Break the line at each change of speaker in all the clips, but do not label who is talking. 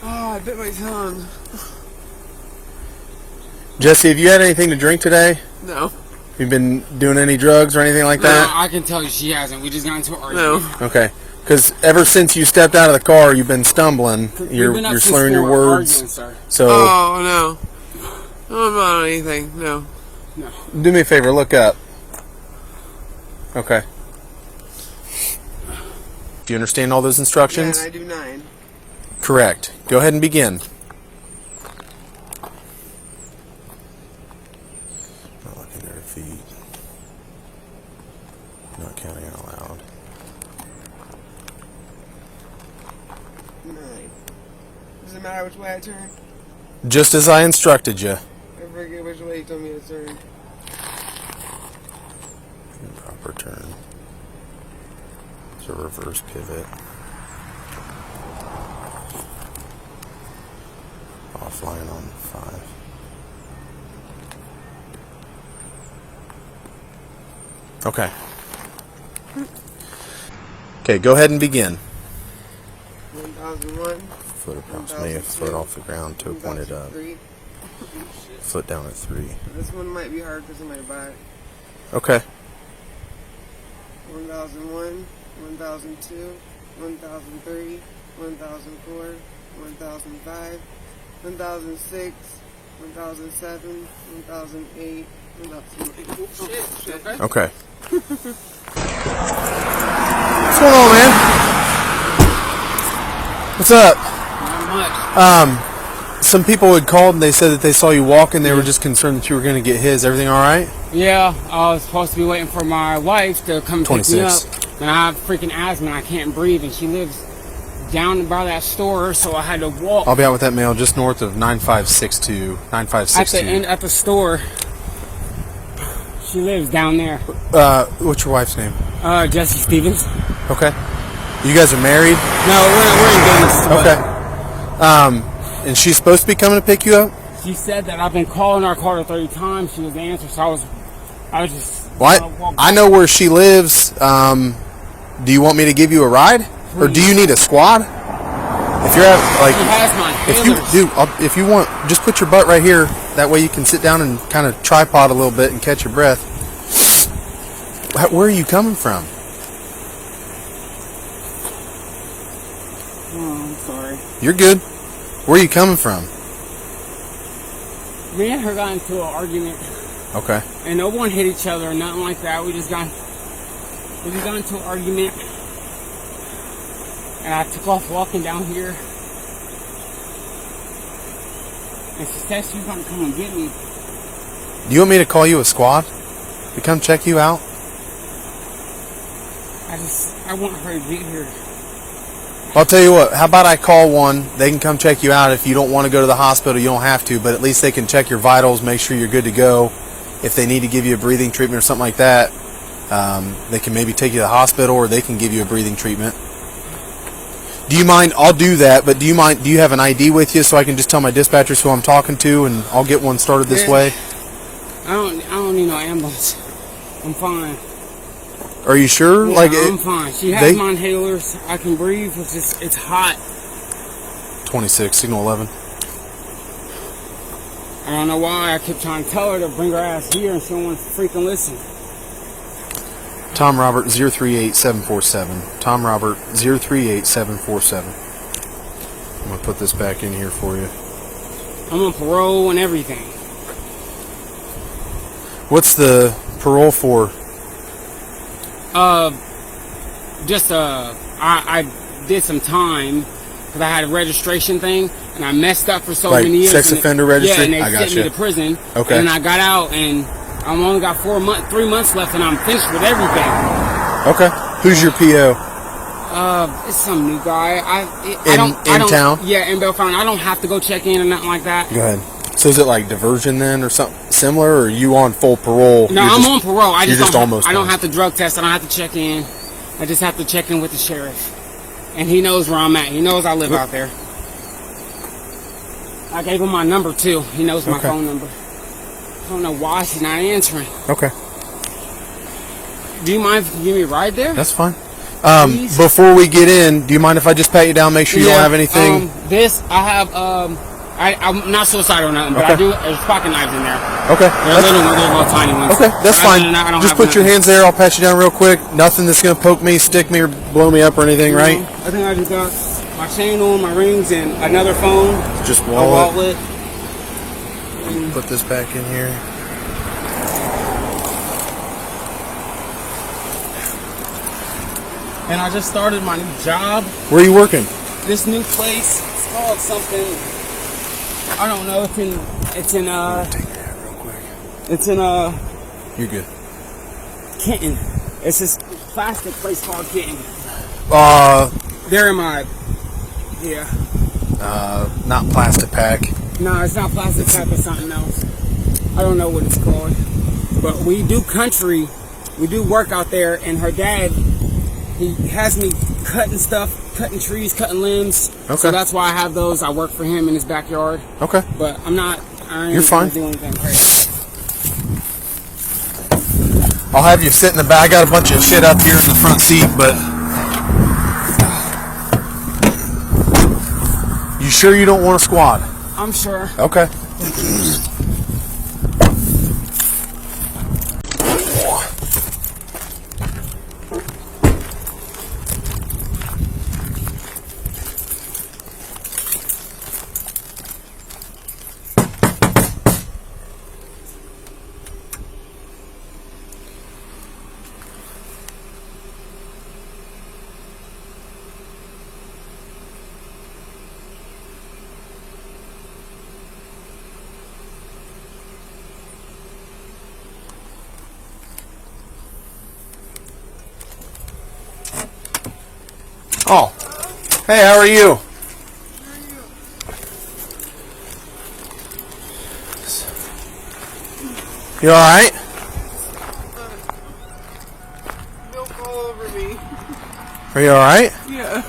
Oh, I bit my tongue.
Jesse, have you had anything to drink today?
No.
You've been doing any drugs or anything like that?
No, I can tell you she hasn't. We just got into an argument.
No.
Okay. Because ever since you stepped out of the car, you've been stumbling. You're slurring your words. So.
Oh, no. Not about anything. No.
No.
Do me a favor. Look up. Okay. Do you understand all those instructions?
Yeah, and I do 9.
Correct. Go ahead and begin. Not looking at her feet. Not counting out loud.
9. Does it matter which way I turn?
Just as I instructed you.
I forget which way you told me to turn.
Proper turn. It's a reverse pivot. Offline on 5. Okay. Okay, go ahead and begin.
1001.
Foot approximately a foot off the ground, toe pointed up.
3.
Foot down at 3.
This one might be hard because of my back.
Okay.
1001, 1002, 1003, 1004, 1005, 1006, 1007, 1008, 1009. Shit.
Okay. What's going on, man? What's up?
Not much.
Some people had called and they said that they saw you walking. They were just concerned that you were going to get his. Everything all right?
Yeah, I was supposed to be waiting for my wife to come pick me up.
26.
And I have freaking asthma and I can't breathe. And she lives down by that store, so I had to walk.
I'll be out with that mail just north of 9562. 9562.
At the store. She lives down there.
What's your wife's name?
Jessie Stevens.
Okay. You guys are married?
No, we're engaged.
Okay. And she's supposed to be coming to pick you up?
She said that I've been calling her 30 times. She was answering, so I was just.
Well, I know where she lives. Do you want me to give you a ride, or do you need a squad? If you're at, like,
she has my
if you want, just put your butt right here. That way you can sit down and kind of tripod a little bit and catch your breath. Where are you coming from?
Oh, I'm sorry.
You're good. Where are you coming from?
Me and her got into an argument.
Okay.
And no one hit each other or nothing like that. We just got into an argument. And I took off walking down here. And she said she was going to come and get me.
Do you want me to call you a squad to come check you out?
I want her to get here.
I'll tell you what, how about I call one, they can come check you out. If you don't want to go to the hospital, you don't have to, but at least they can check your vitals, make sure you're good to go. If they need to give you a breathing treatment or something like that, they can maybe take you to the hospital, or they can give you a breathing treatment. Do you mind? I'll do that, but do you have an ID with you so I can just tell my dispatchers who I'm talking to, and I'll get one started this way?
I don't need no ambulance. I'm fine.
Are you sure?
Yeah, I'm fine. She has my inhalers. I can breathe. It's hot.
26, signal 11.
I don't know why I kept trying to tell her to bring her ass here and she don't want to freaking listen.
Tom Robert 038747. Tom Robert 038747. I'm going to put this back in here for you.
I'm on parole and everything.
What's the parole for?
I did some time because I had a registration thing and I messed up for so
like
many years.
Sex offender registry?
Yeah, and they sent me to prison.
Okay.
And I got out and I've only got 3 months left and I'm finished with everything.
Okay. Who's your PO?
It's some new guy.
In town?
Yeah, in Belfast. I don't have to go check in or nothing like that.
Go ahead. So is it like diversion then, or something similar, or are you on full parole?
No, I'm on parole. I don't
almost
have to drug test. I don't have to check in. I just have to check in with the sheriff, and he knows where I'm at. He knows I live out there. I gave him my number too. He knows my phone number. I don't know why she's not answering.
Okay.
Do you mind if you give me a ride there?
That's fine.
Please?
Before we get in, do you mind if I just pat you down, make sure you don't have anything?
This, I have, I'm not suicidal or nothing, but
Okay.
I do, there's pocket knives in there.
Okay.
They're little tiny ones.
Okay, that's
But other
fine.
than that, I don't
Just
have
put your
nothing.
hands there. I'll pat you down real quick. Nothing that's going to poke me, stick me, or blow me up or anything, right?
I think I just got my chain on, my rings, and another phone.
Just
A
wallet.
wallet.
Put this back in here.
And I just started my new job.
Where are you working?
This new place, it's called something, I don't know,
Take your hat real quick.
it's in
You're good.
Kenton. It's this plastic place called Kenton. They're in my, yeah.
Not plastic pack.
No, it's not plastic pack, it's something else. I don't know what it's called. But we do country, we do work out there, and her dad, he has me cutting stuff, cutting trees, cutting limbs.
Okay.
So that's why I have those. I work for him in his backyard.
Okay.
But I ain't
You're fine.
gonna do anything crazy.
I'll have you sit in the back. I got a bunch of shit up here in the front seat, but you sure you don't want a squad?
I'm sure.
Okay. Oh, hey, how are you? You all right?
Milk all over me.
Are you all right?
Yeah.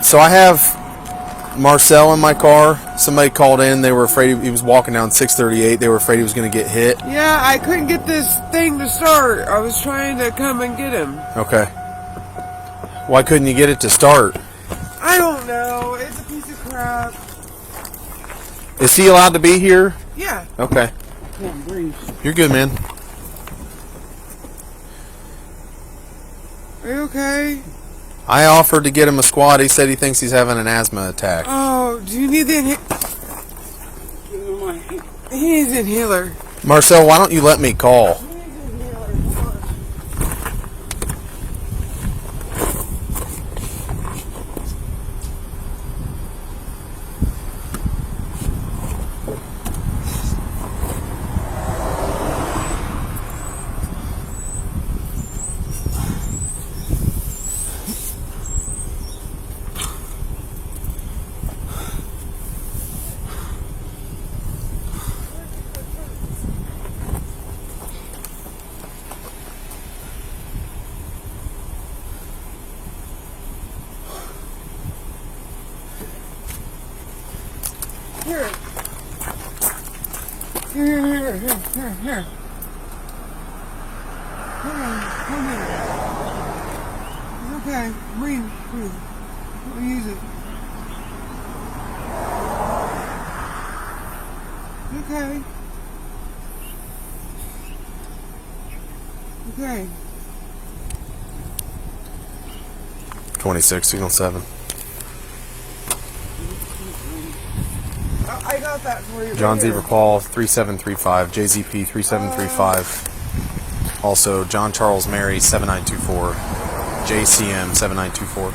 So I have Marcel in my car. Somebody called in. They were afraid he was walking down 638. They were afraid he was going to get hit.
Yeah, I couldn't get this thing to start. I was trying to come and get him.
Okay. Why couldn't you get it to start?
I don't know. It's a piece of crap.
Is he allowed to be here?
Yeah.
Okay.
Can't breathe.
You're good, man.
Are you okay?
I offered to get him a squad. He said he thinks he's having an asthma attack.
Oh, do you need the He needs an inhaler.
Marcel, why don't you let me call?
Here. Here. Come here. It's okay. Breathe. We'll use it. Okay. Okay.
26, signal 7.
I got that for you.
John
right here.
Zebra Call 3735, JZP 3735. Also, John Charles Mary 7924, JCM 7924.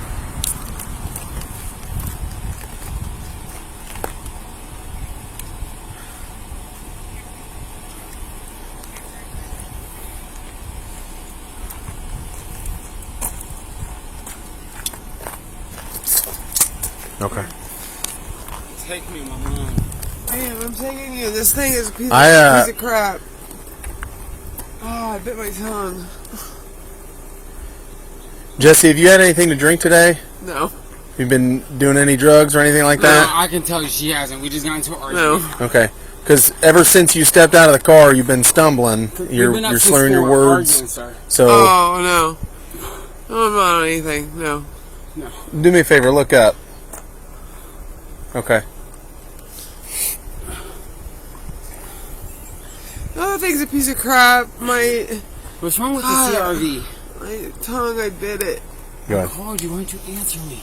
Okay.
Take me, my mom.
I'm taking you. This thing is a piece of crap. Oh, I bit my tongue.
Jesse, have you had anything to drink today?
No.
You been doing any drugs or anything like
No,
that?
I can tell you she hasn't. We just got into an argument.
No.
Okay. Because ever since you stepped out of the car, you've been stumbling.
We've
You're
been up since
slurring your
4
words.
arguing, sir.
So
Oh, no. I'm not on anything. No.
No.
Do me a favor, look up. Okay.
Another thing's a piece of crap.
What's wrong with the CRV?
My tongue, I bit it.
Go
I
ahead.
called you. Why don't you answer me?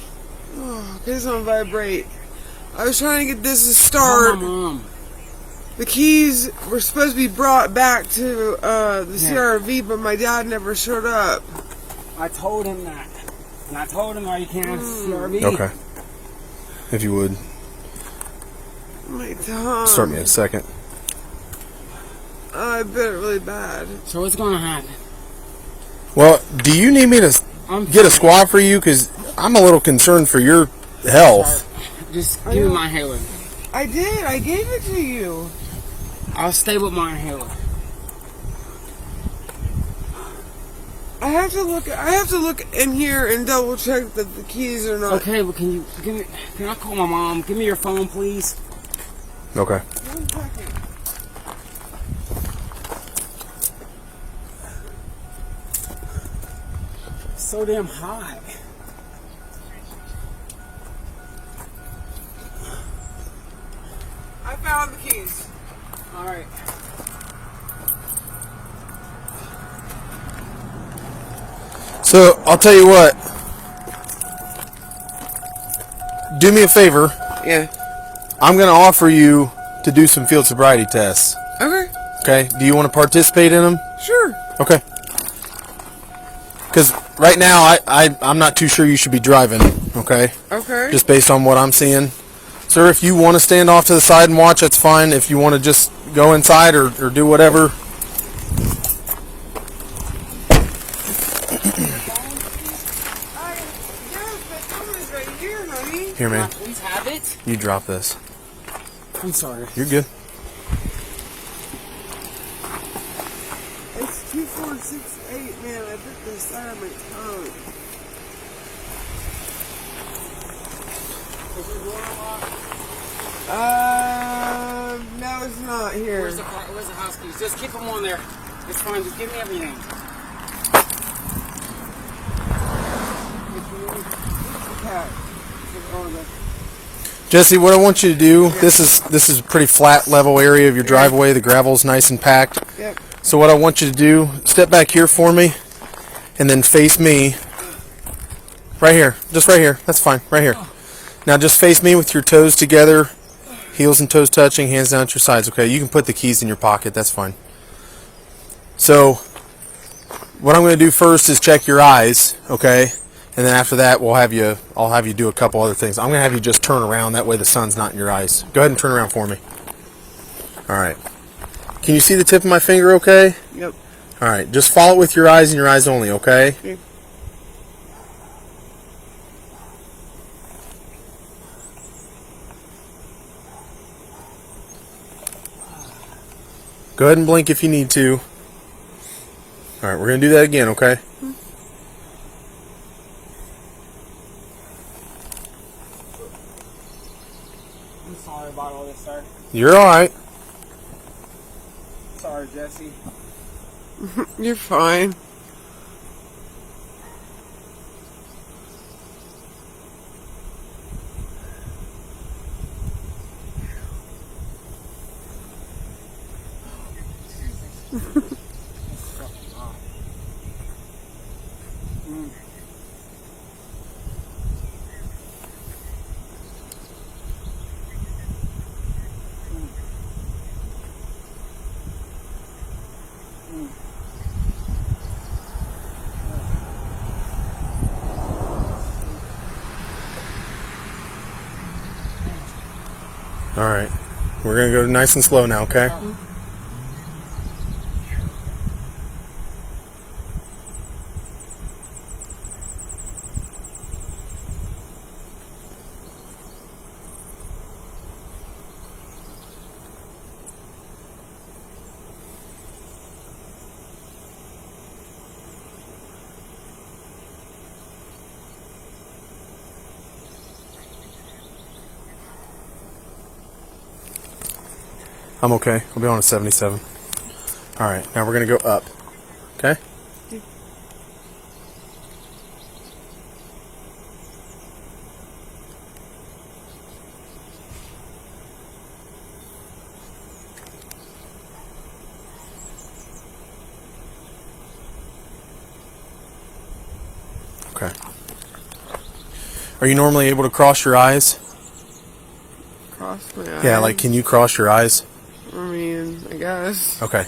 Oh, it's on vibrate. I was trying to get this to
Call
start.
my mom.
The keys were supposed to be brought back to the CRV, but my dad never showed up.
I told him that. And I told him why you can't have CRV.
Okay. If you would.
My tongue.
Start me in a second.
I bit it really bad.
So what's going to happen?
Well, do you need me to get a squad for you? Because I'm a little concerned for your health.
Just give me my inhaler.
I did. I gave it to you.
I'll stay with my inhaler.
I have to look in here and double check that the keys are not.
Okay, but can you give me? Can I call my mom? Give me your phone, please.
Okay.
1 second.
So damn hot.
I found the keys.
All right.
So, I'll tell you what. Do me a favor.
Yeah.
I'm going to offer you to do some field sobriety tests.
Okay.
Okay? Do you want to participate in them?
Sure.
Okay. Because right now, I'm not too sure you should be driving. Okay?
Okay.
Just based on what I'm seeing. Sir, if you want to stand off to the side and watch, that's fine. If you want to just go inside or do whatever. Here, man.
Please have it.
You drop this.
I'm sorry.
You're good.
It's 2468, man. I bit the side of my tongue. No, it's not here.
Where's the house keys? Just keep them on there. It's fine. Just give me everything.
Jesse, what I want you to do, this is a pretty flat level area of your driveway. The gravel's nice and packed.
Yep.
So what I want you to do, step back here for me and then face me. Right here. Just right here. That's fine. Right here. Now just face me with your toes together, heels and toes touching, hands down at your sides. Okay, you can put the keys in your pocket. That's fine. So what I'm going to do first is check your eyes, okay? And then after that, I'll have you do a couple other things. I'm going to have you just turn around. That way the sun's not in your eyes. Go ahead and turn around for me. All right. Can you see the tip of my finger okay?
Yep.
All right. Just follow it with your eyes and your eyes only, okay?
Okay.
Go ahead and blink if you need to. All right. We're going to do that again, okay?
I'm sorry about all this, sir.
You're all right.
Sorry, Jesse.
You're fine.
All right. We're going to go nice and slow now, okay? I'm okay. I'll be on a 77. All right. Now we're going to go up. Okay? Are you normally able to cross your eyes?
Cross my eyes.
Yeah, like can you cross your eyes?
I mean, I guess.
Okay.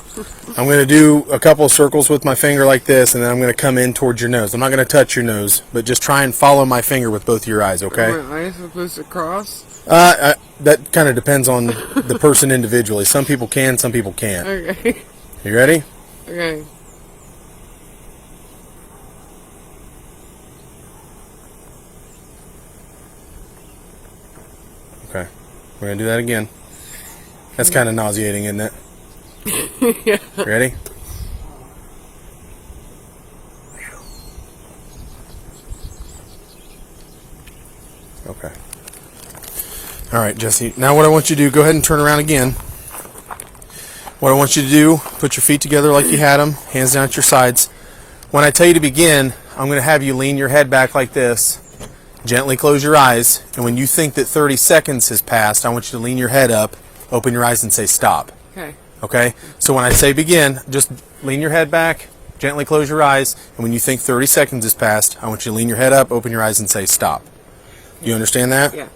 I'm going to do a couple of circles with my finger like this, and then I'm going to come in towards your nose. I'm not going to touch your nose, but just try and follow my finger with both of your eyes, okay?
Are my eyes supposed to cross?
That kind of depends on the person individually. Some people can, some people can't.
Okay.
You ready?
Okay.
Okay. We're going to do that again. That's kind of nauseating, isn't it?
Yeah.
Ready? Okay. All right, Jesse. Now what I want you to do, go ahead and turn around again. What I want you to do, put your feet together like you had them, hands down at your sides. When I tell you to begin, I'm going to have you lean your head back like this. Gently close your eyes, and when you think that 30 seconds has passed, I want you to lean your head up, open your eyes, and say stop.
Okay.
Okay? So when I say begin, just lean your head back, gently close your eyes, and when you think 30 seconds has passed, I want you to lean your head up, open your eyes, and say stop. Do you understand that?
Yeah.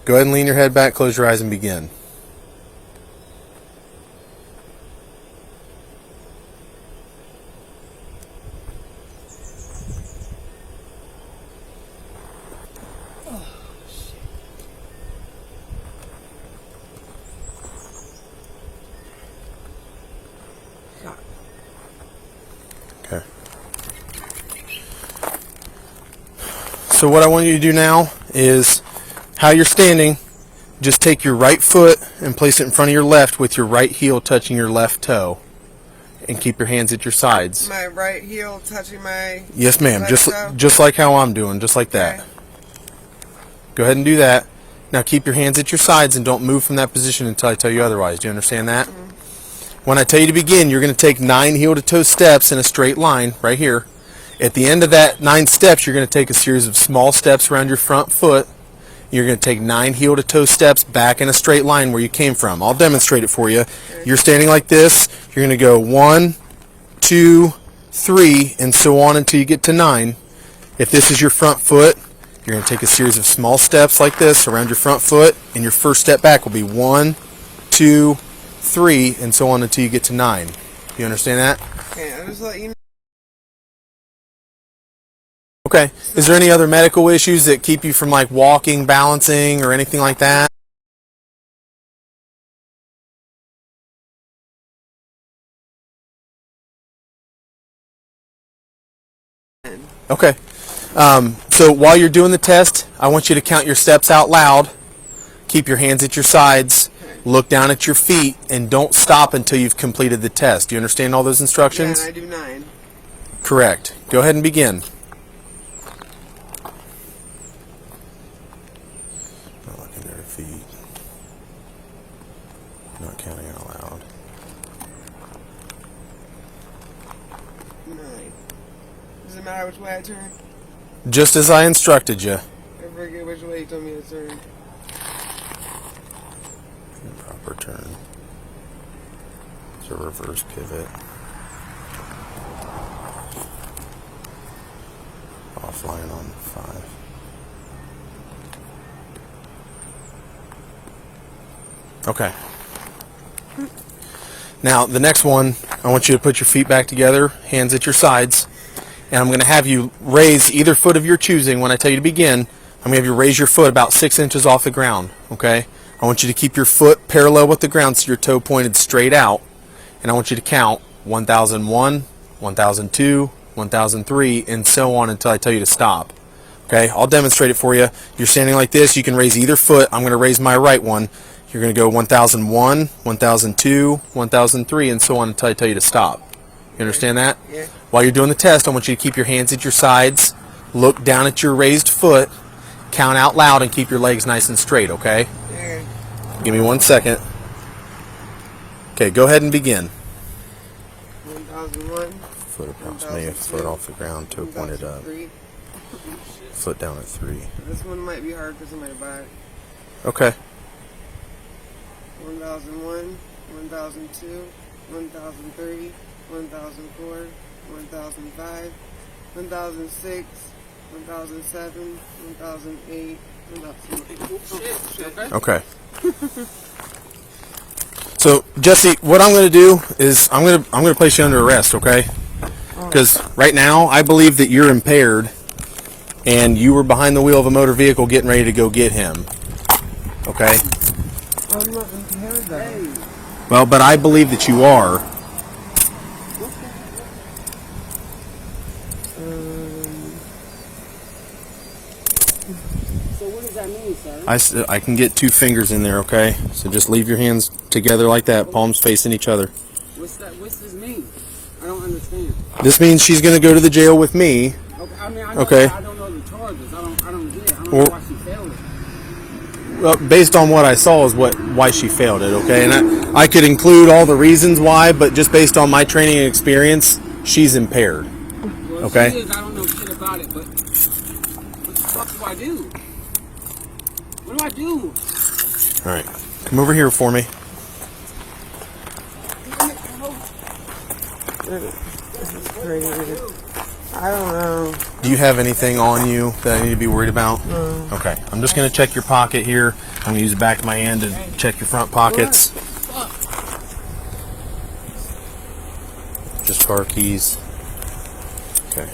Go ahead and lean your head back, close your eyes, and begin. Okay. So what I want you to do now is, how you're standing, just take your right foot and place it in front of your left with your right heel touching your left toe. And keep your hands at your sides.
My right heel touching my...
Yes, ma'am.
left toe?
Just like how I'm doing, just like that.
Okay.
Go ahead and do that. Now keep your hands at your sides and don't move from that position until I tell you otherwise. Do you understand that? When I tell you to begin, you're going to take 9 heel-to-toe steps in a straight line right here. At the end of that 9 steps, you're going to take a series of small steps around your front foot. You're going to take 9 heel-to-toe steps back in a straight line where you came from. I'll demonstrate it for you. You're standing like this. You're going to go 1, 2, 3, and so on until you get to 9. If this is your front foot, you're going to take a series of small steps like this around your front foot, and your first step back will be 1, 2, 3, and so on until you get to 9. You understand that?
Okay, I'll just let you know.
Okay. Is there any other medical issues that keep you from like walking, balancing, or anything like that? Okay. So while you're doing the test, I want you to count your steps out loud. Keep your hands at your sides. Look down at your feet, and don't stop until you've completed the test. Do you understand all those instructions?
Yeah, and I do 9.
Correct. Go ahead and begin. Not looking at your feet. Not counting out loud.
9. Does it matter which way I turn?
Just as I instructed you.
I forget which way you told me to turn.
Proper turn. It's a reverse pivot. Offline on 5. Okay. Now, the next one, I want you to put your feet back together, hands at your sides, and I'm going to have you raise either foot of your choosing. When I tell you to begin, I'm going to have you raise your foot about 6 inches off the ground, okay? I want you to keep your foot parallel with the ground so your toe pointed straight out, and I want you to count 1001, 1002, 1003, and so on until I tell you to stop. Okay, I'll demonstrate it for you. You're standing like this. You can raise either foot. I'm going to raise my right one. You're going to go 1001, 1002, 1003, and so on until I tell you to stop. You understand that?
Yeah.
While you're doing the test, I want you to keep your hands at your sides, look down at your raised foot, count out loud, and keep your legs nice and straight, okay?
Okay.
Give me 1 second. Okay, go ahead and begin.
1001.
Foot approximately a foot off the ground, toe pointed up.
1003.
Foot down at 3.
This one might be hard because of my back.
Okay.
1001, 1002, 1003, 1004, 1005, 1006, 1007, 1008, 1009.
Okay. So, Jesse, what I'm going to do is I'm going to place you under arrest, okay? Because right now I believe that you're impaired, and you were behind the wheel of a motor vehicle getting ready to go get him. Okay?
I'm not impaired though.
Well, but I believe that you are.
So what does that mean, sir?
I can get 2 fingers in there, okay? So just leave your hands together like that, palms facing each other.
What's this mean? I don't understand.
This means she's going to go to the jail with me.
Okay, I mean, I don't know the charges. I don't get it. I don't know why she failed it.
Well, based on what I saw is why she failed it, okay? And I could include all the reasons why, but just based on my training and experience, she's impaired.
Well,
Okay?
She is, I don't know shit about it, but what the fuck do I do? What do I do?
All right. Come over here for me.
This is crazy. I don't know.
Do you have anything on you that I need to be worried about?
No.
Okay. I'm just going to check your pocket here. I'm going to use the back of my hand to check your front pockets. Just car keys. Okay.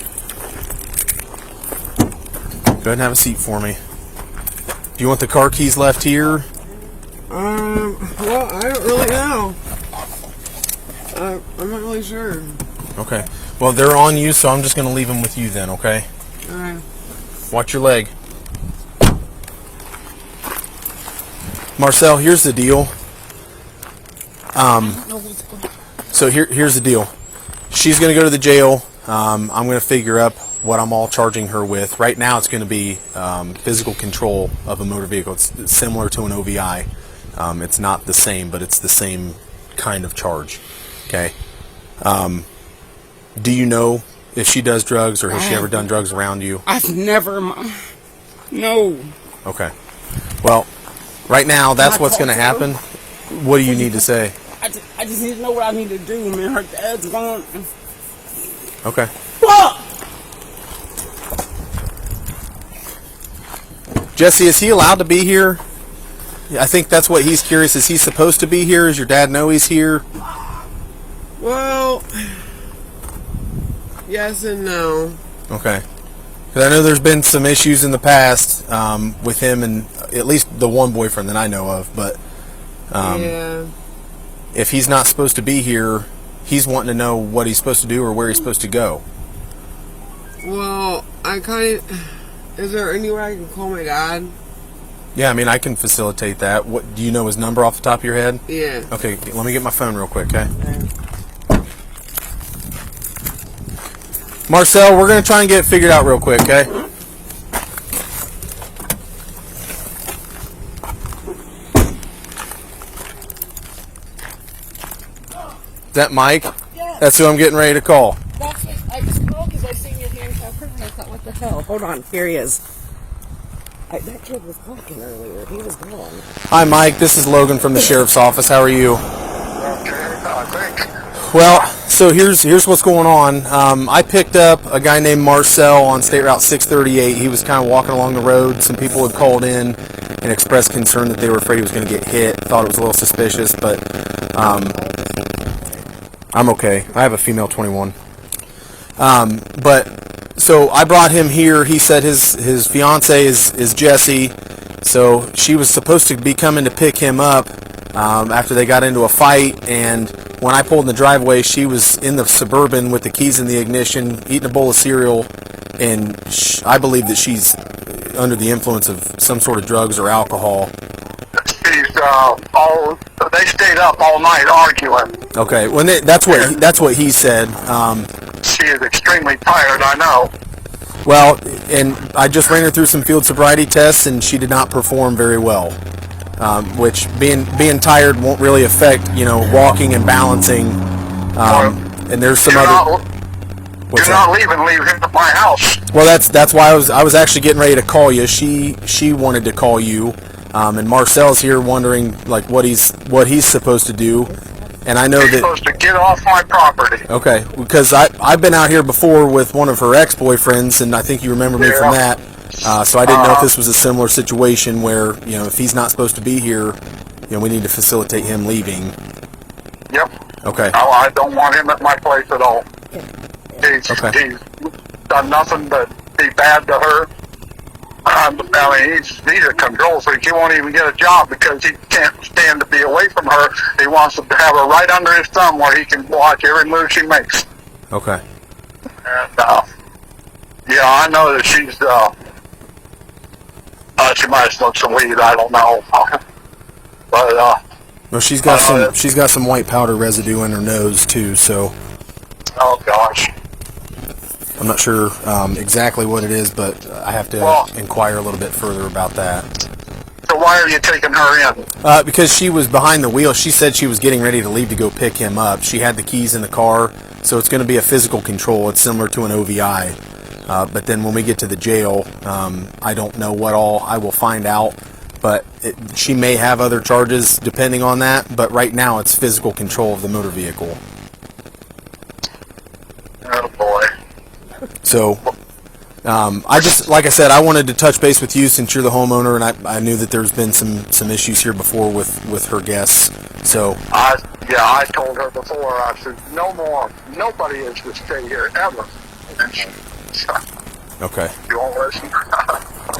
Go ahead and have a seat for me. Do you want the car keys left here?
Well, I don't really know. I'm not really sure.
Okay. Well, they're on you, so I'm just going to leave them with you then, okay?
Alright.
Watch your leg. Marcel, here's the deal. So here's the deal. She's going to go to the jail. I'm going to figure up what I'm all charging her with. Right now, it's going to be physical control of a motor vehicle. It's similar to an OVI. It's not the same, but it's the same kind of charge. Okay. Do you know if she does drugs, or has she ever done drugs around you?
I've never. No.
Okay. Well, right now, that's what's going to happen. What do you need to say?
I just need to know what I need to do, man. Her dad's gone.
Okay.
Fuck!
Jesse, is he allowed to be here? I think that's what he's curious. Is he supposed to be here? Does your dad know he's here?
Well, yes and no.
Okay. Because I know there's been some issues in the past with him and at least the one boyfriend that I know of. But
Yeah.
if he's not supposed to be here, he's wanting to know what he's supposed to do or where he's supposed to go.
Well, I kind of... Is there any way I can call my dad?
Yeah, I mean, I can facilitate that. What do you know his number off the top of your head?
Yeah.
Okay, let me get my phone real quick, okay? Marcel, we're going to try and get it figured out real quick, okay? Is that Mike?
Yeah.
That's who I'm getting ready to call.
That's what I just called because I seen your handcuff and I thought, what the hell? Hold on, here he is. That kid was talking earlier. He was gone.
Hi, Mike. This is Logan from the sheriff's office. How are you?
Okay, thanks.
Well, so here's what's going on. I picked up a guy named Marcel on State Route 638. He was kind of walking along the road. Some people had called in and expressed concern that they were afraid he was going to get hit. Thought it was a little suspicious, but I'm okay. I have a female 21. But so I brought him here. He said his fiance is Jessie. So she was supposed to be coming to pick him up after they got into a fight. And when I pulled in the driveway, she was in the Suburban with the keys in the ignition, eating a bowl of cereal. And I believe that she's under the influence of some sort of drugs or alcohol.
They stayed up all night arguing.
Okay, well that's what he said.
She is extremely tired, I know.
Well, and I just ran her through some field sobriety tests, and she did not perform very well. Which being tired won't really affect, walking and balancing. And there's some other.
You're not leave him to my house.
Well, that's why I was actually getting ready to call you. She wanted to call you, and Marcel's here wondering like what he's supposed to do. And I know
He's
that.
supposed to get off my property.
Okay, because I've been out here before with one of her ex-boyfriends, and I think you remember me from that. So I didn't know if this was a similar situation where, you know, if he's not supposed to be here, you know, we need to facilitate him leaving.
Yep.
Okay.
No, I don't want him at my place at all. He's done nothing but be bad to her. I mean, he's a control freak. He won't even get a job because he can't stand to be away from her. He wants to have her right under his thumb where he can watch every move she makes.
Okay.
And, yeah, I know that she's, she might smoke some weed, I don't know. But,
well, she's got some white powder residue in her nose too, so
oh gosh.
I'm not sure exactly what it is, but I have to inquire a little bit further about that.
So why are you taking her in?
Because she was behind the wheel. She said she was getting ready to leave to go pick him up. She had the keys in the car, so it's going to be a physical control. It's similar to an OVI. But then when we get to the jail, I don't know what all I will find out. But she may have other charges depending on that. But right now, it's physical control of the motor vehicle.
Oh boy.
So, I just, like I said, I wanted to touch base with you since you're the homeowner, and I knew that there's been some issues here before with her guests. So,
I told her before. I said no more. Nobody is to stay here ever. And she,
okay.
You won't listen.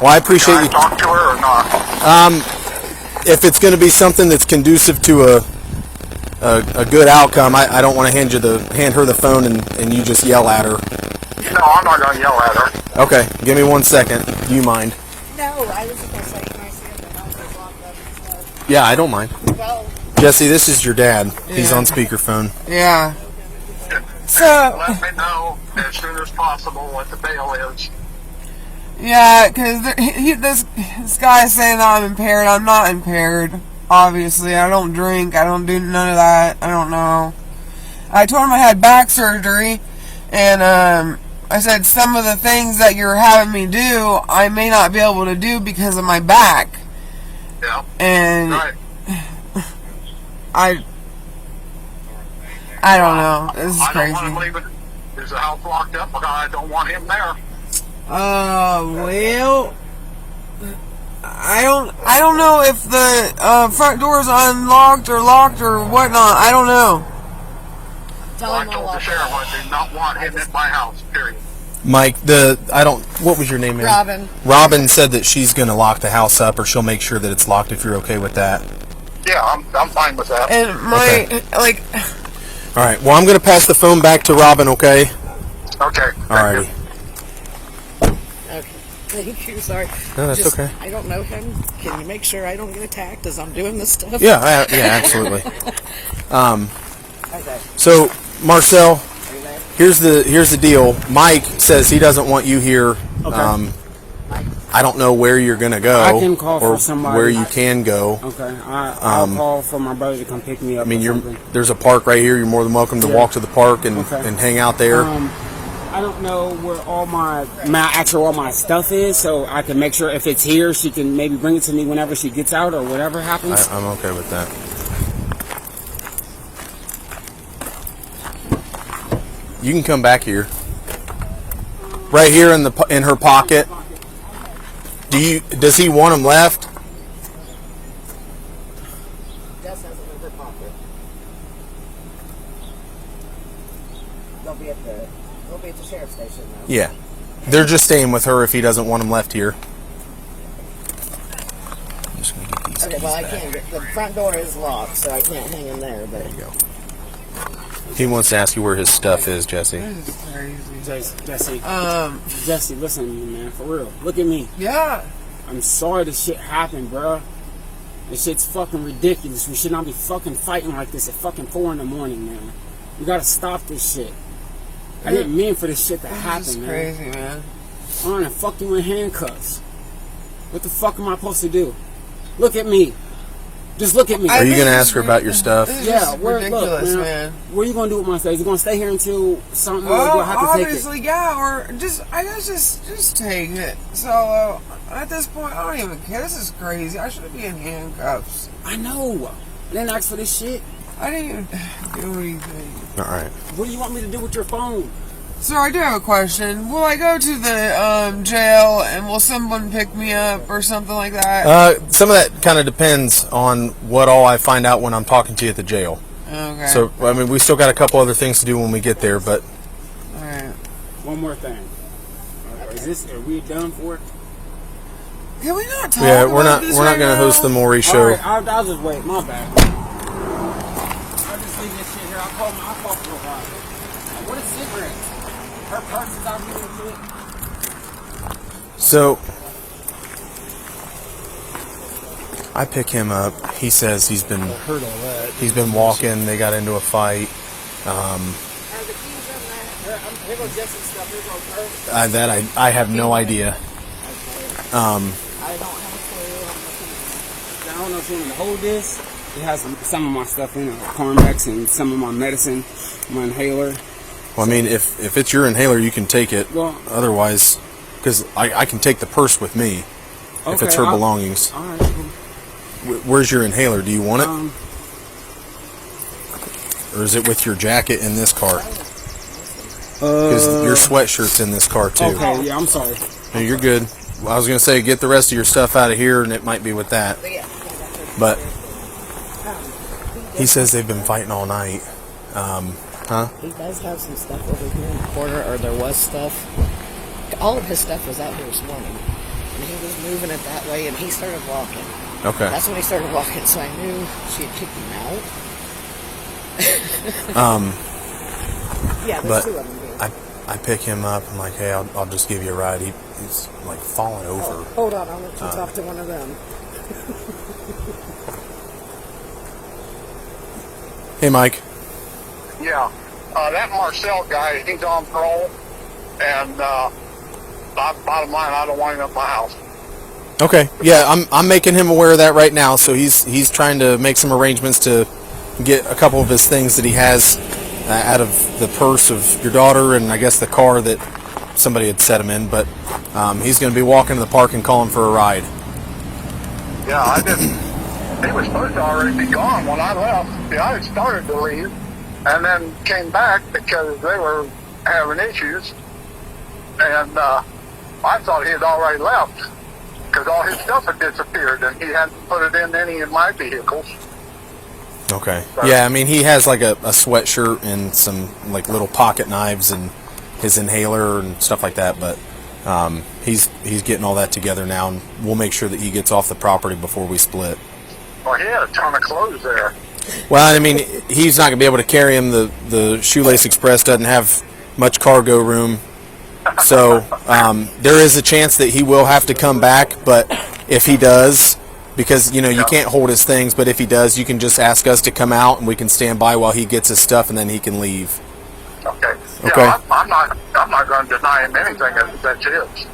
Well, I appreciate you.
Can I talk to her or not?
If it's going to be something that's conducive to a good outcome, I don't want to hand her the phone and you just yell at her.
No, I'm not going to yell at her.
Okay, give me 1 second. Do you mind?
No, I was going to say, can I see if the house is locked up and stuff?
Yeah, I don't mind.
Well,
Jesse, this is your dad. He's
Yeah.
on speakerphone.
Yeah. So,
Let me know as soon as possible what the bail is.
yeah, because this guy's saying that I'm impaired. I'm not impaired, obviously. I don't drink. I don't do none of that. I don't know. I told him I had back surgery, and I said some of the things that you're having me do, I may not be able to do because of my back.
Yeah.
And
Right.
I don't know. This is
I don't
crazy.
want him leaving. Is the house locked up? I don't want him there.
Well, I don't know if the front door is unlocked or locked or whatnot. I don't know.
tell
I
him
told
I'll
the
lock
sheriff I did not want him at my house, period.
Mike, what was your name, man?
Robin.
Robin said that she's going to lock the house up, or she'll make sure that it's locked if you're okay with that.
Yeah, I'm fine with that.
And my, like...
All right, well, I'm going to pass the phone back to Robin, okay?
Okay.
All righty.
Okay. Thank you. Sorry.
No, that's okay.
I don't know him. Can you make sure I don't get attacked as I'm doing this stuff?
Yeah, absolutely.
Okay.
So, Marcel, here's the deal. Mike says he doesn't want you here.
Okay.
I don't know where you're going to go.
I can call
or
for somebody.
where you can go.
Okay, I'll call for my brother to come pick me up.
I mean,
or something.
there's a park right here. You're more than welcome to walk to the park and hang out there.
I don't know where all my stuff is, so I can make sure if it's here, she can maybe bring it to me whenever she gets out or whatever happens.
I'm okay with that. You can come back here. Right here in her pocket. Does he want them left?
Jess has it in her pocket. They'll be at the sheriff's station now.
Yeah. They're just staying with her if he doesn't want them left here. I'm just gonna get these
Okay,
keys
well, I
back.
can't get, the front door is locked, so I can't hang him there, but...
There you go. He wants to ask you where his stuff is, Jesse.
This is crazy.
Jesse, listen to me, man, for real. Look at me.
Yeah.
I'm sorry this shit happened, bro. This shit's fucking ridiculous. We should not be fucking fighting like this at fucking 4 in the morning, man. We gotta stop this shit. I didn't mean for this shit to
This
happen,
is
man.
crazy, man.
I'm gonna fuck you in handcuffs. What the fuck am I supposed to do? Look at me. Just look at me.
Are you gonna ask her about your stuff?
This is
Yeah,
just
where,
ridiculous,
look,
man.
What are you gonna do with my stuff? Is it gonna stay here until something?
Well,
or do I have to take it?
obviously, yeah, or I guess just take it. So, at this point, I don't even care. This is crazy. I should be in handcuffs.
I know. I didn't ask for this shit.
I didn't even do anything.
All right.
What do you want me to do with your phone?
So I do have a question. Will I go to the jail and will someone pick me up or something like that?
Some of that kind of depends on what all I find out when I'm talking to you at the jail.
Okay.
So, I mean, we still got a couple other things to do when we get there, but...
Alright.
One more thing. Are we done for it?
Can we not talk
Yeah, we're
about
not
this
going to host the Maury show.
All right, I'll just wait. My bad. I'll just leave this shit here. I'll call for a while. What is cigarettes? Her purse is out here and shit.
So, I pick him up. He says he's been walking. They got into a fight.
Here goes Jessie stuff. Here goes her.
That I have no idea.
I don't have a clue. I don't know if you want to hold this. It has some of my stuff in it, Carmex and some of my medicine, my inhaler.
Well, I mean, if it's your inhaler, you can take it.
Well,
otherwise, because I can take the purse with me if it's her belongings.
All right.
Where's your inhaler? Do you want it? Or is it with your jacket in this car? Because your sweatshirt's in this car, too.
Okay, yeah, I'm sorry.
No, you're good. I was going to say, get the rest of your stuff out of here, and it might be with that. But he says they've been fighting all night.
He does have some stuff over here in the corner, or there was stuff. All of his stuff was out here this morning. And he was moving it that way, and he started walking.
Okay.
That's when he started walking, so I knew she had kicked him out. Yeah, there's two of them here.
I pick him up. I'm like, hey, I'll just give you a ride. He's like falling over.
Hold on, I'll let you talk to one of them.
Hey, Mike.
Yeah. That Marcel guy, he's on parole. And bottom line, I don't want him at my house.
Okay. Yeah, I'm making him aware of that right now. So he's trying to make some arrangements to get a couple of his things that he has out of the purse of your daughter and I guess the car that somebody had set him in. But he's going to be walking to the park and calling for a ride.
Yeah, I didn't. He was supposed to already be gone when I left. See, I had started to leave and then came back because they were having issues. And I thought he had already left because all his stuff had disappeared and he hadn't put it in any of my vehicles.
Okay. Yeah, I mean, he has like a sweatshirt and some like little pocket knives and his inhaler and stuff like that, but he's getting all that together now, and we'll make sure that he gets off the property before we split.
Well, he had a ton of clothes there.
Well, I mean, he's not going to be able to carry him. The Shoelace Express doesn't have much cargo room, so there is a chance that he will have to come back, but if he does... Because, you can't hold his things, but if he does, you can just ask us to come out and we can stand by while he gets his stuff and then he can leave.
Okay.
Okay.
Yeah, I'm not going to deny him anything that's his.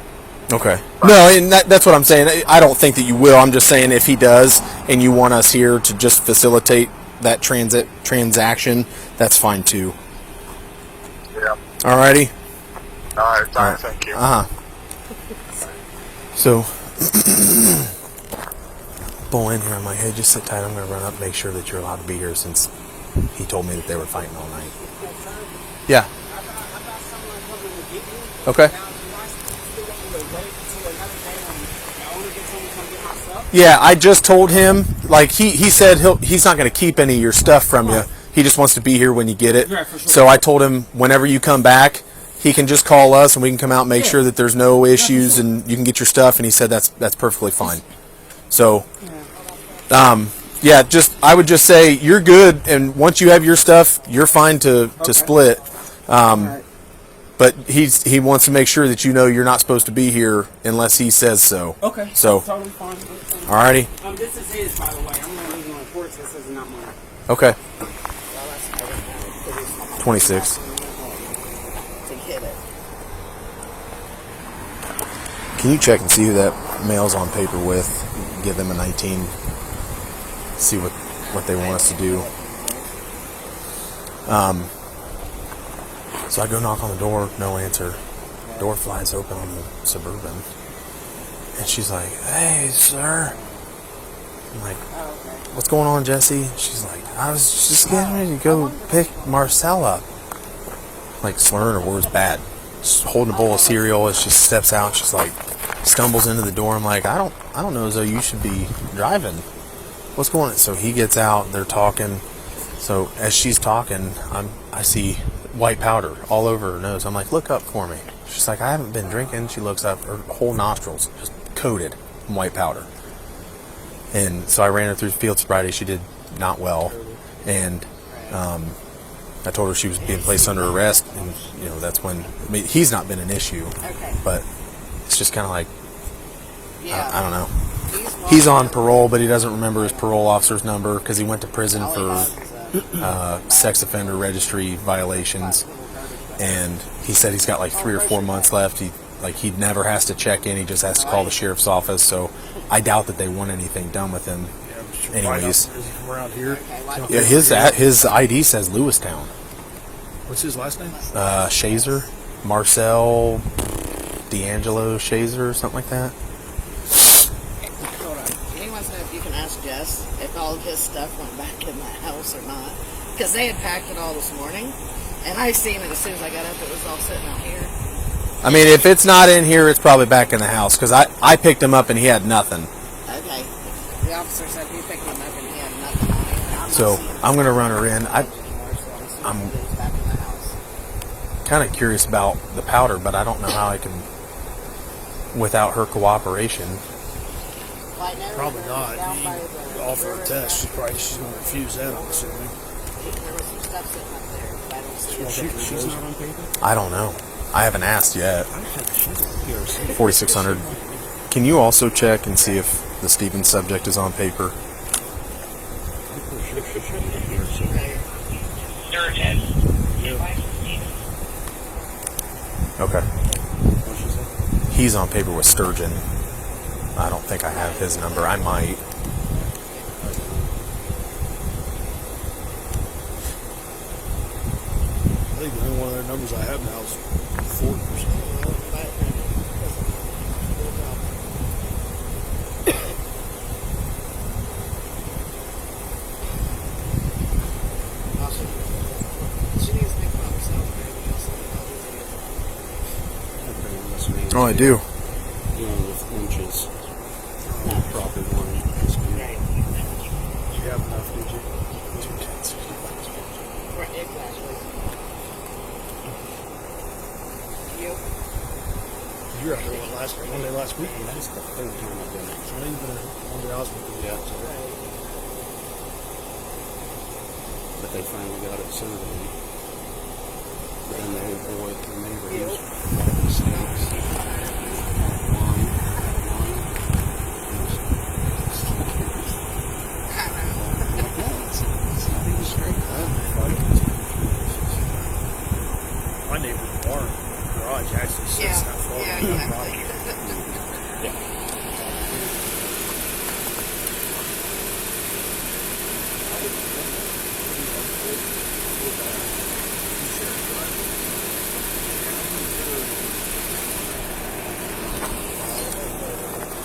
Okay. No, and that's what I'm saying. I don't think that you will. I'm just saying if he does and you want us here to just facilitate that transaction, that's fine too.
Yeah.
Alrighty?
All right. Thank you.
So... Pull in here. I'm like, hey, just sit tight. I'm going to run up and make sure that you're allowed to be here since he told me that they were fighting all night. Yeah. Okay. Yeah, I just told him, like, he said he's not going to keep any of your stuff from you. He just wants to be here when you get it.
Yeah, for sure.
So I told him whenever you come back, he can just call us and we can come out and make sure that there's no issues and you can get your stuff. And he said that's perfectly fine. So... I would just say you're good, and once you have your stuff, you're fine to split. But he wants to make sure that you're not supposed to be here unless he says so.
Okay.
So,
totally fine.
alrighty.
This is his, by the way. I'm going to leave my report. This is not mine.
Okay. 26.
To get it.
Can you check and see who that mail's on paper with? Give them a 19. See what they want us to do. So I go knock on the door, no answer. Door flies open on the Suburban. And she's like, hey, sir. I'm like, what's going on, Jessie? She's like, I was just getting ready to go pick Marcel up. Like, slurring her words bad. She's holding a bowl of cereal as she steps out. She's like, stumbles into the door. I'm like, I don't know as though you should be driving. What's going on? So he gets out. They're talking. So as she's talking, I see white powder all over her nose. I'm like, look up for me. She's like, I haven't been drinking. She looks up. Her whole nostrils just coated in white powder. And so I ran her through field sobriety. She did not well. And I told her she was being placed under arrest. And, you know, that's when, I mean, he's not been an issue.
Okay.
But it's just kind of like,
Yeah.
I don't know. He's on parole, but he doesn't remember his parole officer's number because he went to prison for sex offender registry violations. And he said he's got like 3 or 4 months left. He never has to check in. He just has to call the sheriff's office. So I doubt that they want anything done with him. Anyways,
Is he from around here?
yeah, his ID says Lewistown.
What's his last name?
Shazier, Marcel D'Angelo Shazier, or something like that.
Hold on. He wants to know if you can ask Jess if all of his stuff went back in the house or not. Because they had packed it all this morning. And I seen it as soon as I got up. It was all sitting out here.
I mean, if it's not in here, it's probably back in the house because I picked him up and he had nothing.
Okay. The officer said he picked him up and he had nothing on him.
So I'm gonna run her in. I'm
back in the house.
kind of curious about the powder, but I don't know how I can, without her cooperation.
Probably not. You offer a test. She's going to refuse that, I'm assuming.
There was some stuff sitting up there, but I don't see it.
She's not on paper?
I don't know. I haven't asked yet. 4600. Can you also check and see if the Stevens subject is on paper? Okay. He's on paper with Sturgeon. I don't think I have his number. I might.
I think the only one of their numbers I have now is 40%.
Oh, I do.
With inches. Proper one. Did you have enough, did you?
210, exactly. You?
You were out there one day last week. And that's the third time I've done it. So I even one day I was with you. Yeah. But they finally got it surveyed. Then the old boy at the neighbors. My neighbor's barn garage actually sits that far from the property.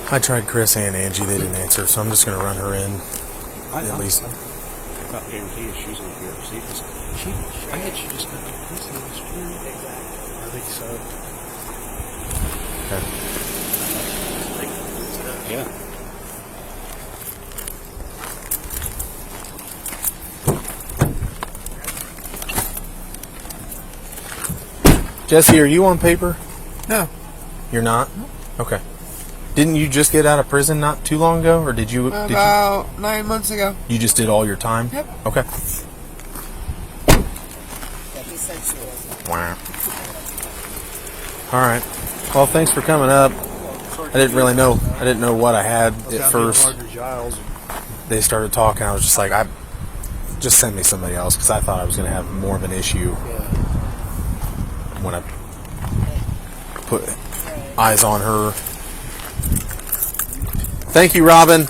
I tried Chris and Angie. They didn't answer, so I'm just going to run her in. At least.
I thought guarantee she's on here. See, I had she just got this last year. I think so.
Okay.
Yeah.
Jessie, are you on paper?
No.
You're not? Okay. Didn't you just get out of prison not too long ago, or did you?
About 9 months ago.
You just did all your time?
Yep.
Okay.
Yeah, he said she was.
Wow. All right. Well, thanks for coming up. I didn't really know. I didn't know what I had at first. They started talking. I was just like, just send me somebody else because I thought I was going to have more of an issue when I put eyes on her. Thank you, Robin.